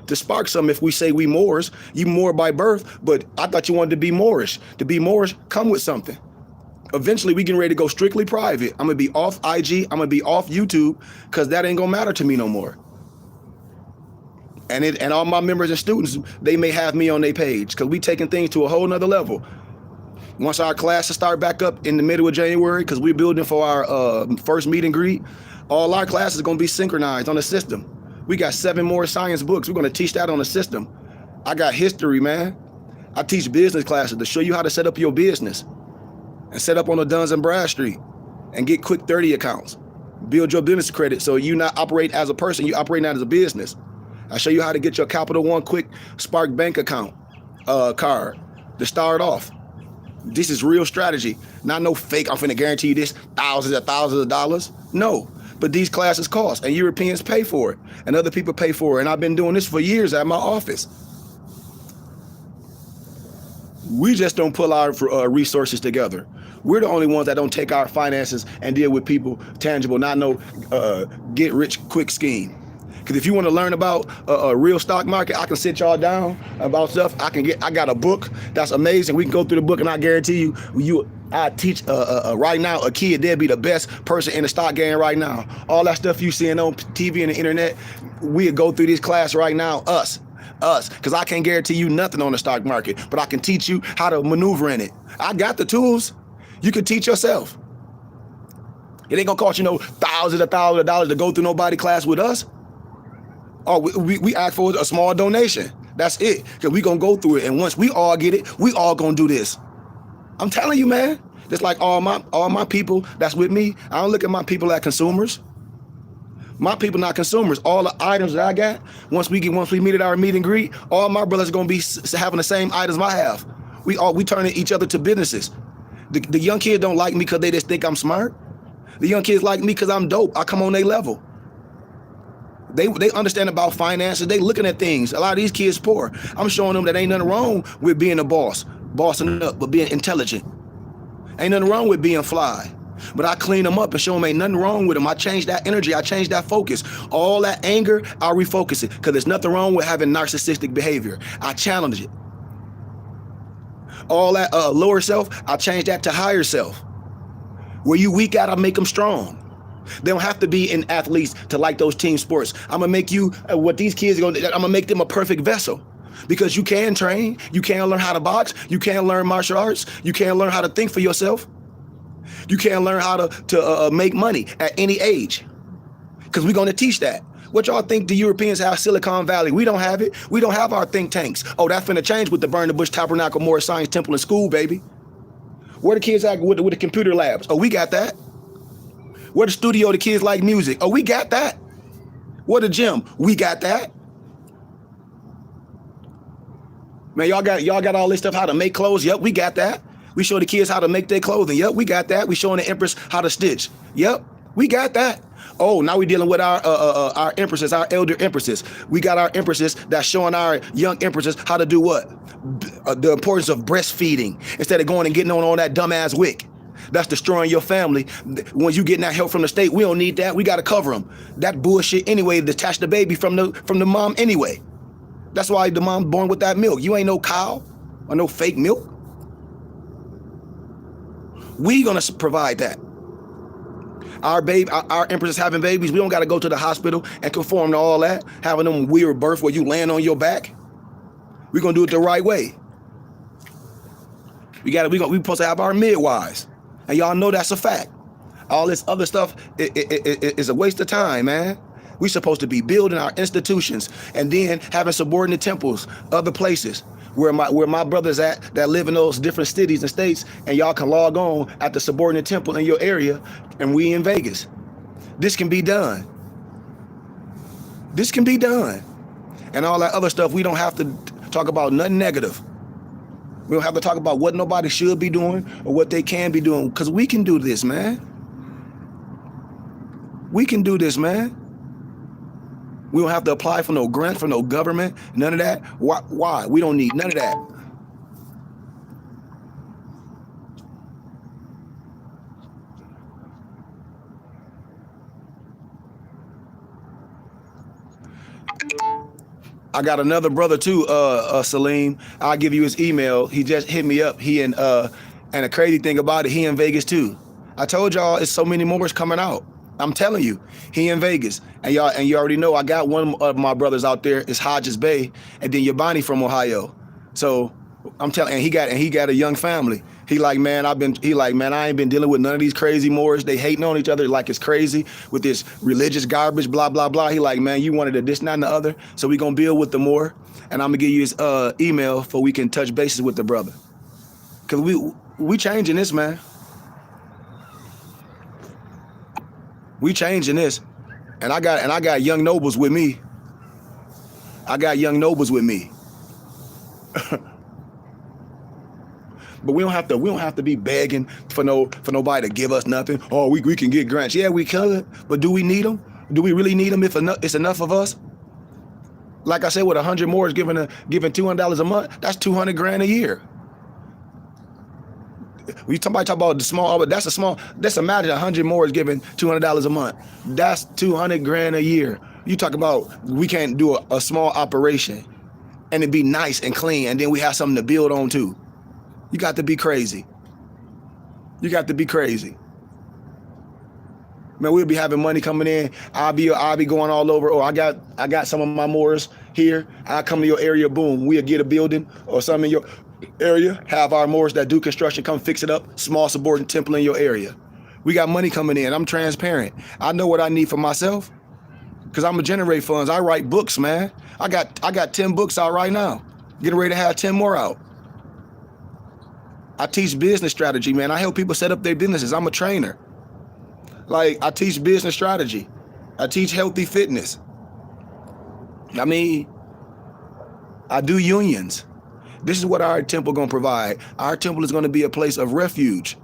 to spark something. If we say we Moors, you Moor by birth, but I thought you wanted to be Moorish. To be Moorish, come with something. Eventually, we getting ready to go strictly private. I'm gonna be off IG, I'm gonna be off YouTube, because that ain't gonna matter to me no more. And all my members and students, they may have me on their page, because we taking things to a whole nother level. Once our classes start back up in the middle of January, because we're building for our first meet and greet, all our classes are going to be synchronized on the system. We got 7 more science books. We're going to teach that on the system. I got history, man. I teach business classes to show you how to set up your business and set up on the Duns and Bradstreet and get quick 30 accounts. Build your business credit so you not operate as a person, you operate as a business. I show you how to get your Capital One quick Spark bank account card to start off. This is real strategy, not no fake. I'm finna guarantee you this thousands of dollars. No, but these classes cost, and Europeans pay for it, and other people pay for it. And I've been doing this for years at my office. We just don't pull our resources together. We're the only ones that don't take our finances and deal with people tangible, not no get rich quick scheme. Because if you want to learn about a real stock market, I can sit y'all down about stuff. I got a book that's amazing. We can go through the book, and I guarantee I teach right now a kid, they'll be the best person in the stock game right now. All that stuff you seeing on TV and the internet, we'll go through this class right now, us, because I can't guarantee you nothing on the stock market, but I can teach you how to maneuver in it. I got the tools. You can teach yourself. It ain't gonna cost you no thousands of dollars to go through nobody class with us. Oh, we ask for a small donation. That's it. Because we gonna go through it. And once we all get it, we all gonna do this. I'm telling you, man. Just like all my people that's with me, I don't look at my people as consumers. My people not consumers. All the items that I got, once we meet at our meet and greet, all my brothers are gonna be having the same items I have. We turning each other to businesses. The young kids don't like me because they just think I'm smart. The young kids like me because I'm dope. I come on their level. They understand about finances. They looking at things. A lot of these kids poor. I'm showing them that ain't nothing wrong with being a boss, bossing up, but being intelligent. Ain't nothing wrong with being fly. But I clean them up and show them ain't nothing wrong with them. I change that energy. I change that focus. All that anger, I refocus it, because there's nothing wrong with having narcissistic behavior. I challenge it. All that lower self, I change that to higher self. Where you weak at, I make them strong. They don't have to be in athletes to like those team sports. I'm gonna make you what these kids are gonna. I'm gonna make them a perfect vessel, because you can train, you can learn how to box, you can learn martial arts, you can learn how to think for yourself, you can learn how to make money at any age, because we're gonna teach that. What y'all think the Europeans have Silicon Valley? We don't have it. We don't have our think tanks. Oh, that's finna change with the Burn the Bush Tabernacle Moore Science Temple and School, baby. Where the kids at with the computer labs? Oh, we got that. Where the studio, the kids like music? Oh, we got that. Where the gym? We got that. Man, y'all got all this stuff, how to make clothes? Yep, we got that. We show the kids how to make their clothing. Yep, we got that. We showing the empress how to stitch. Yep, we got that. Oh, now we dealing with our empresses, our elder empresses. We got our empresses that's showing our young empresses how to do what? The importance of breastfeeding instead of going and getting on all that dumbass wick. That's destroying your family. When you getting that help from the state, we don't need that. We got to cover them. That bullshit anyway, detach the baby from the mom anyway. That's why the mom born with that milk. You ain't no cow or no fake milk. We gonna provide that. Our empresses having babies, we don't got to go to the hospital and conform to all that, having them weird birth where you land on your back. We're gonna do it the right way. We supposed to have our midwives. And y'all know that's a fact. All this other stuff is a waste of time, man. We supposed to be building our institutions and then having subordinate temples, other places where my brothers at that live in those different cities and states, and y'all can log on at the subordinate temple in your area, and we in Vegas. This can be done. This can be done. and all that other stuff. We don't have to talk about nothing negative. We don't have to talk about what nobody should be doing or what they can be doing, because we can do this, man. We can do this, man. We don't have to apply for no grant, for no government, none of that. Why? We don't need none of that. I got another brother too, Salim. I'll give you his email. He just hit me up. And a crazy thing about it, he in Vegas too. I told y'all it's so many more coming out. I'm telling you, he in Vegas, and you already know I got one of my brothers out there. It's Hodges Bay, and then Yabani from Ohio. So I'm telling, and he got a young family. He like, man, I ain't been dealing with none of these crazy Moors. They hating on each other like it's crazy with this religious garbage, blah blah blah. He like, man, you wanted a this, that, and the other. So we gonna build with the Moor, and I'm gonna give you his email so we can touch bases with the brother. Cause we changing this, man. We changing this, and I got young nobles with me. I got young nobles with me. But we don't have to be begging for nobody to give us nothing. Oh, we can get grants. Yeah, we could, but do we need them? Do we really need them if it's enough of us? Like I said, with 100 more is giving $200 a month. That's 200 grand a year. Somebody talk about the small, but that's a small. Let's imagine 100 more is giving $200 a month. That's 200 grand a year. You talk about we can't do a small operation and it be nice and clean, and then we have something to build on too. You got to be crazy. You got to be crazy. Man, we'll be having money coming in. I'll be going all over. Oh, I got some of my Moors here. I'll come to your area. Boom, we'll get a building or something in your area. Have our Moors that do construction come fix it up. Small subordinate temple in your area. We got money coming in. I'm transparent. I know what I need for myself because I'm gonna generate funds. I write books, man. I got 10 books out right now. Getting ready to have 10 more out. I teach business strategy, man. I help people set up their businesses. I'm a trainer. Like, I teach business strategy. I teach healthy fitness. I mean, I do unions. This is what our temple gonna provide. Our temple is gonna be a place of refuge.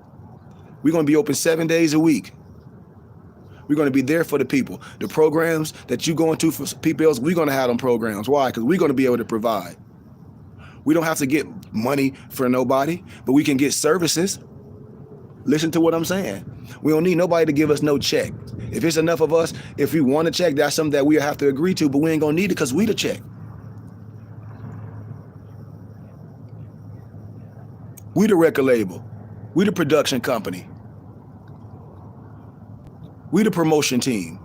We're gonna be open 7 days a week. We're gonna be there for the people. The programs that you going to for people else, we're gonna have them programs. Why? Because we're gonna be able to provide. We don't have to get money for nobody, but we can get services. Listen to what I'm saying. We don't need nobody to give us no check. If it's enough of us, if we want a check, that's something that we have to agree to, but we ain't gonna need it because we the check. We the record label. We the production company. We the promotion team.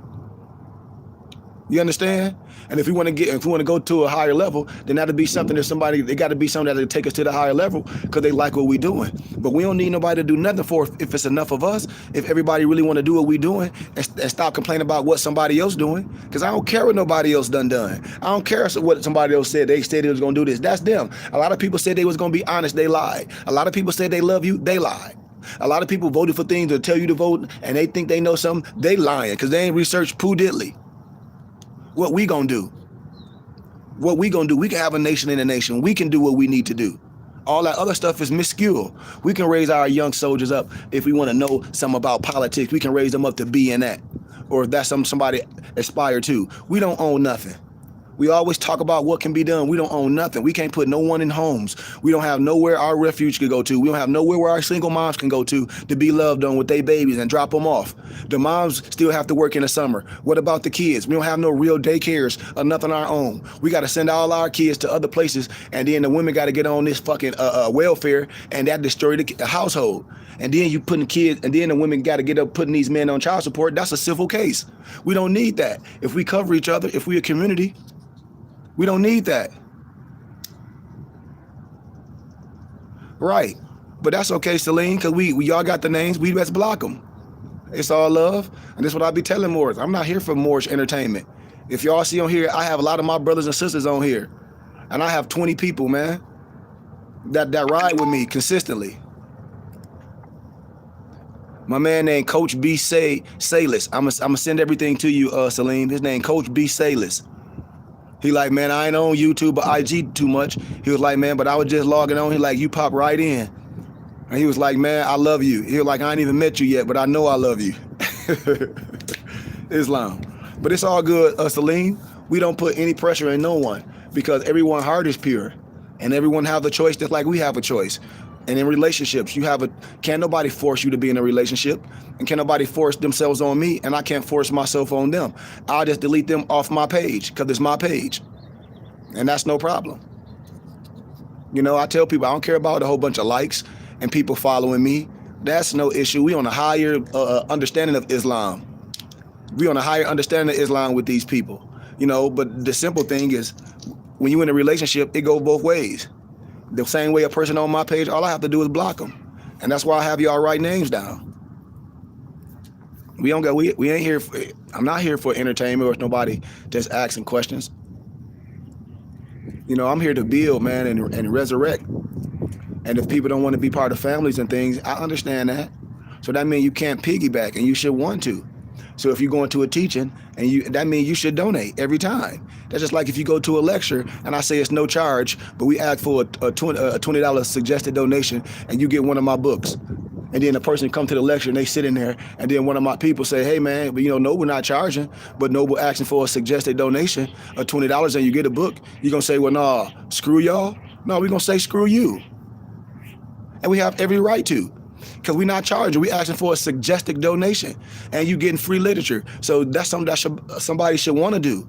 You understand? And if we want to go to a higher level, then that'll be something that they got to be something that'll take us to the higher level because they like what we doing. But we don't need nobody to do nothing for if it's enough of us. If everybody really want to do what we doing and stop complaining about what somebody else doing, because I don't care what nobody else done. I don't care what somebody else said. They said they was gonna do this. That's them. A lot of people said they was gonna be honest. They lied. A lot of people said they love you. They lied. A lot of people voted for things to tell you to vote, and they think they know something. They lying because they ain't researched poo diddly. What we gonna do? What we gonna do? We can have a nation in a nation. We can do what we need to do. All that other stuff is minuscule. We can raise our young soldiers up if we want to know something about politics. We can raise them up to be in that, or if that's something somebody aspire to. We don't own nothing. We always talk about what can be done. We don't own nothing. We can't put no one in homes. We don't have nowhere our refuge can go to. We don't have nowhere where our single moms can go to be loved on with their babies and drop them off. The moms still have to work in the summer. What about the kids? We don't have no real daycares or nothing our own. We got to send all our kids to other places, and then the women got to get on this fucking welfare, and that destroyed the household. And then you putting kids, and then the women got to get up putting these men on child support. That's a civil case. We don't need that. If we cover each other, if we a community, we don't need that. Right. But that's okay, Celine, because we y'all got the names. We let's block them. It's all love. And that's what I be telling Moors. I'm not here for Moorish entertainment. If y'all see on here, I have a lot of my brothers and sisters on here. And I have 20 people, man, that ride with me consistently. My man named Coach B. Salis. I'm gonna send everything to you, Celine. His name Coach B. Salis. He like, man, I ain't on YouTube or IG too much. He was like, man, but I was just logging on. He like, you pop right in. And he was like, man, I love you. He was like, I ain't even met you yet, but I know I love you. Islam. But it's all good, Salim. We don't put any pressure in no one because everyone's heart is pure and everyone have a choice just like we have a choice. And in relationships, can't nobody force you to be in a relationship, and can't nobody force themselves on me, and I can't force myself on them. I'll just delete them off my page because it's my page, and that's no problem. You know, I tell people I don't care about a whole bunch of likes and people following me. That's no issue. We on a higher understanding of Islam. We on a higher understanding of Islam with these people. You know, but the simple thing is, when you're in a relationship, it goes both ways. The same way a person on my page, all I have to do is block them. And that's why I have y'all write names down. We ain't here for, I'm not here for entertainment or nobody just asking questions. You know, I'm here to build, man, and resurrect. And if people don't want to be part of families and things, I understand that. So that means you can't piggyback, and you should want to. So if you go into a teaching, that means you should donate every time. That's just like if you go to a lecture and I say it's no charge, but we ask for a $20 suggested donation and you get one of my books. And then the person come to the lecture and they sit in there, and then one of my people say, hey man, but no, we're not charging, but no, we're asking for a suggested donation of $20 and you get a book. You're gonna say, well, nah, screw y'all? No, we're gonna say screw you. And we have every right to. Because we're not charging, we're asking for a suggested donation, and you getting free literature. So that's something that somebody should want to do.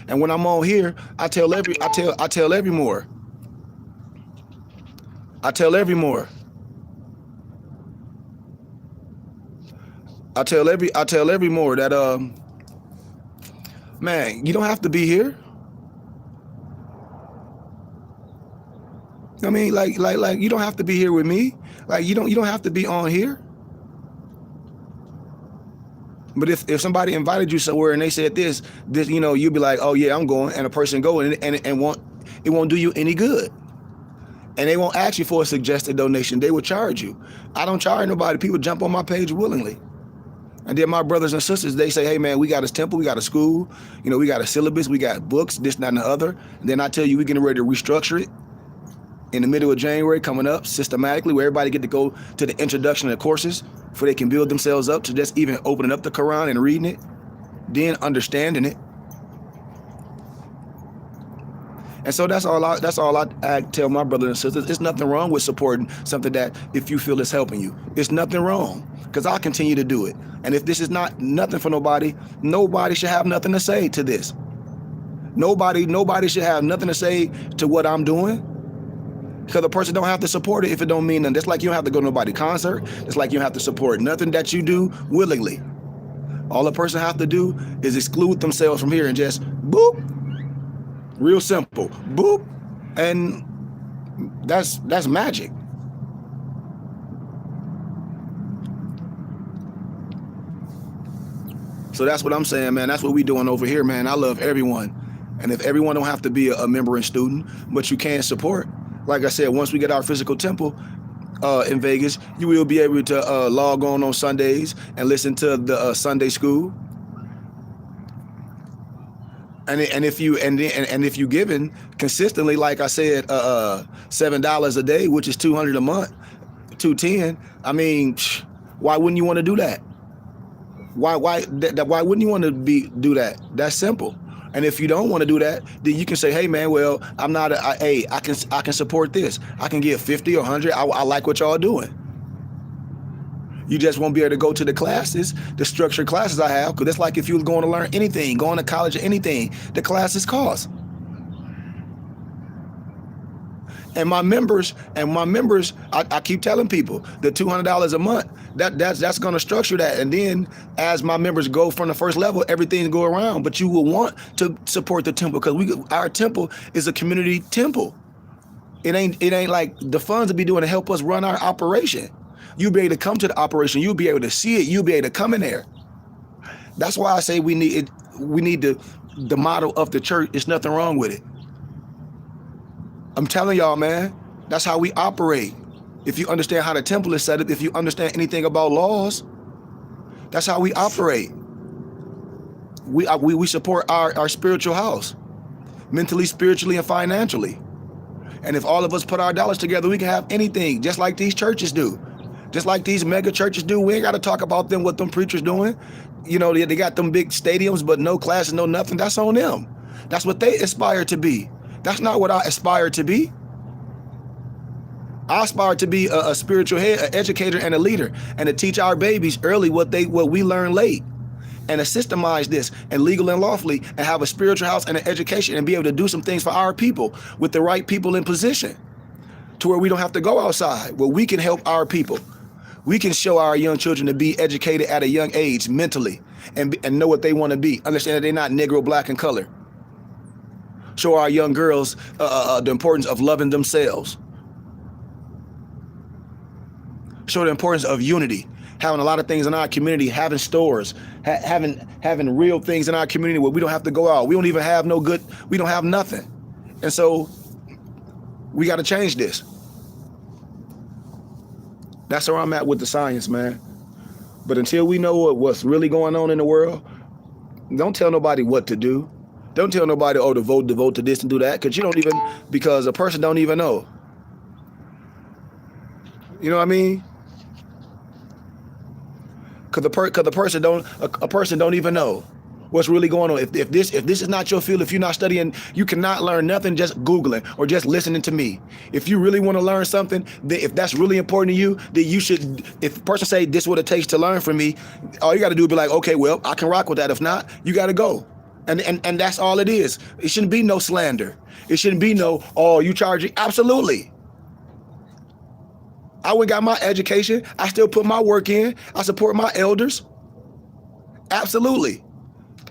And when I'm on here, I tell every more. I tell every more that man, you don't have to be here. I mean, like you don't have to be here with me. Like you don't have to be on here. But if somebody invited you somewhere and they said this, you know, you'll be like, oh yeah, I'm going, and a person go and it won't do you any good. And they won't ask you for a suggested donation. They will charge you. I don't charge nobody. People jump on my page willingly. And then my brothers and sisters, they say, hey man, we got a temple, we got a school, you know, we got a syllabus, we got books, this, that, and the other. And then I tell you, we're getting ready to restructure it in the middle of January coming up systematically, where everybody get to go to the introduction of courses before they can build themselves up to just even opening up the Quran and reading it, then understanding it. And so that's all I tell my brothers and sisters. There's nothing wrong with supporting something that if you feel it's helping you. It's nothing wrong, because I'll continue to do it. And if this is not nothing for nobody should have nothing to say to this. Nobody should have nothing to say to what I'm doing. Because a person don't have to support it if it don't mean nothing. Just like you don't have to go to nobody's concert. Just like you don't have to support nothing that you do willingly. All a person have to do is exclude themselves from here and just boop. Real simple. Boop. And that's magic. So that's what I'm saying, man. That's what we doing over here, man. I love everyone. And if everyone don't have to be a member and student, but you can support. Like I said, once we get our physical temple in Vegas, you will be able to log on Sundays and listen to the Sunday school. And if you giving consistently, like I said, $7 a day, which is $200 a month, $210. I mean, why wouldn't you want to do that? Why wouldn't you want to do that? That's simple. And if you don't want to do that, then you can say, hey man, well, I'm not I can support this. I can give 50 or 100. I like what y'all doing. You just won't be able to go to the classes, the structured classes I have, because it's like if you was going to learn anything, going to college or anything, the classes cost. And my members, I keep telling people, the $200 a month, that's going to structure that. And then as my members go from the first level, everything go around. But you will want to support the temple, because our temple is a community temple. It ain't like the funds will be doing to help us run our operation. You'll be able to come to the operation. You'll be able to see it. You'll be able to come in there. That's why I say we need the model of the church. There's nothing wrong with it. I'm telling y'all, man, that's how we operate. If you understand how the temple is set up, if you understand anything about laws, that's how we operate. we support our spiritual house, mentally, spiritually, and financially. And if all of us put our dollars together, we can have anything, just like these churches do. Just like these mega churches do. We ain't got to talk about them, what them preachers doing. You know, they got them big stadiums, but no classes, no nothing. That's on them. That's what they aspire to be. That's not what I aspire to be. I aspire to be a spiritual head, an educator, and a leader, and to teach our babies early what we learn late, and to systemize this and legal and lawfully, and have a spiritual house and an education, and be able to do some things for our people with the right people in position, to where we don't have to go outside, where we can help our people. We can show our young children to be educated at a young age mentally, and know what they want to be. Understand that they're not Negro, black, and color. Show our young girls the importance of loving themselves. Show the importance of unity, having a lot of things in our community, having stores, having real things in our community where we don't have to go out. We don't even have we don't have nothing. And so we got to change this. That's where I'm at with the science, man. But until we know what's really going on in the world, don't tell nobody what to do. Don't tell nobody, oh, to vote to this and do that, because a person don't even know. You know what I mean? Because a person don't even know what's really going on. If this is not your field, if you're not studying, you cannot learn nothing just Googling or just listening to me. If you really want to learn something, if that's really important to you, then you should. If a person say this is what it takes to learn from me, all you got to do is be like, okay, well, I can rock with that. If not, you got to go. And that's all it is. It shouldn't be no slander. It shouldn't be no, oh, you charging. Absolutely. I went got my education. I still put my work in. I support my elders. Absolutely.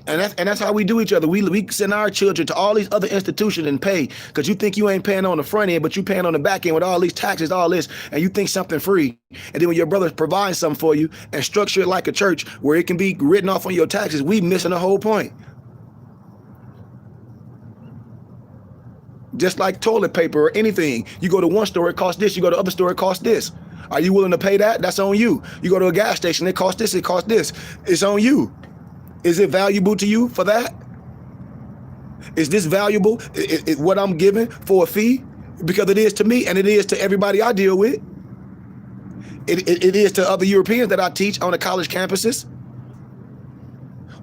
And that's how we do each other. We send our children to all these other institutions and pay, because you think you ain't paying on the front end, but you paying on the back end with all these taxes, all this, and you think something free. And then when your brother provides something for you and structure it like a church where it can be written off on your taxes, we missing the whole point. Just like toilet paper or anything. You go to one store, it costs this. You go to the other store, it costs this. Are you willing to pay that? That's on you. You go to a gas station, it costs this, it costs this. It's on you. Is it valuable to you for that? Is this valuable? Is what I'm giving for a fee? Because it is to me, and it is to everybody I deal with. It is to other Europeans that I teach on the college campuses.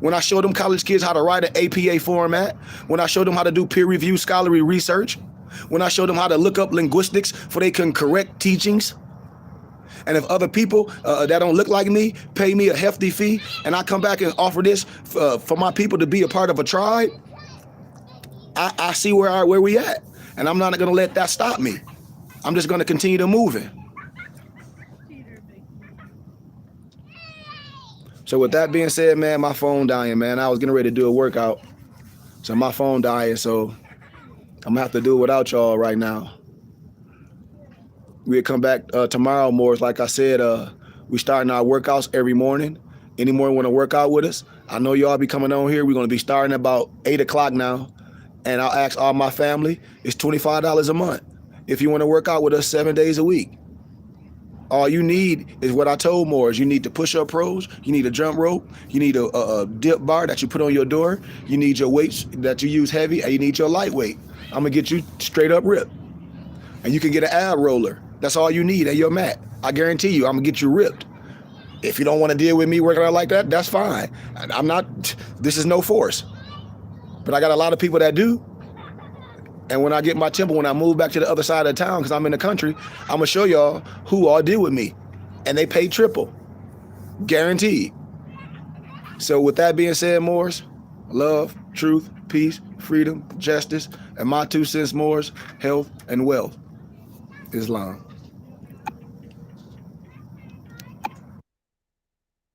When I show them college kids how to write an APA format, when I show them how to do peer-reviewed scholarly research, when I show them how to look up linguistics so they can correct teachings. And if other people that don't look like me pay me a hefty fee, and I come back and offer this for my people to be a part of a tribe, I see where we at. And I'm not gonna let that stop me. I'm just gonna continue to move it. So with that being said, man, my phone dying, man. I was getting ready to do a workout. So my phone dying, so I'm gonna have to do it without y'all right now. We'll come back tomorrow, Morris. Like I said, we starting our workouts every morning. Any morning want to work out with us? I know y'all be coming on here. We're gonna be starting about 8 o'clock now. And I'll ask all my family, it's $25 a month if you want to work out with us 7 days a week. All you need is what I told Morris. You need the push-up pros. You need a jump rope. You need a dip bar that you put on your door. You need your weights that you use heavy, and you need your lightweight. I'm going to get you straight up ripped. And you can get an ab roller. That's all you need and your mat. I guarantee you, I'm going to get you ripped. If you don't want to deal with me working out like that, that's fine. This is no force. But I got a lot of people that do. And when I get my temper, when I move back to the other side of the town, because I'm in the country, I'm going to show y'all who all deal with me. And they pay triple. Guaranteed. So with that being said, Morris, love, truth, peace, freedom, justice, and my 2 cents, Morris, health and wealth. Islam.